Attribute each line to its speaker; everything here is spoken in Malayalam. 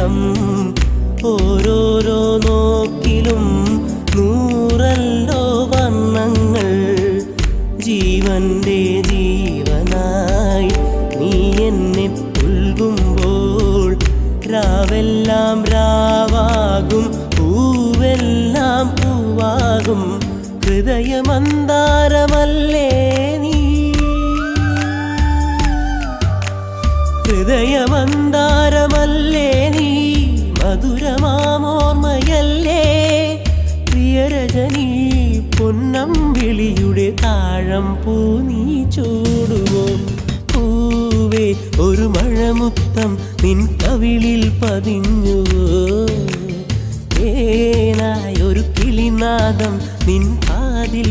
Speaker 1: സ്നേഹം ഓരോരോ നോക്കിലും നൂറല്ലോ വർണ്ണങ്ങൾ ജീവന്റെ ജീവനായി നീ എന്നെ പുൽകുമ്പോൾ രാവെല്ലാം രാവാകും പൂവെല്ലാം പൂവാകും ഹൃദയമന്താരമല്ലേ നീ ഹൃദയമന്താരമല്ലേ നീ മധുരമാമോർമ്മയല്ലേ പ്രിയരജനി പൊന്നമ്പിളിയുടെ താഴം പൂ നീ ചൂടുവോ പൂവേ ഒരു മഴമുത്തം നിൻ കവിളിൽ പതിഞ്ഞുവോ തേനായൊരു കിളിനാദം നിൻ കാതിൽ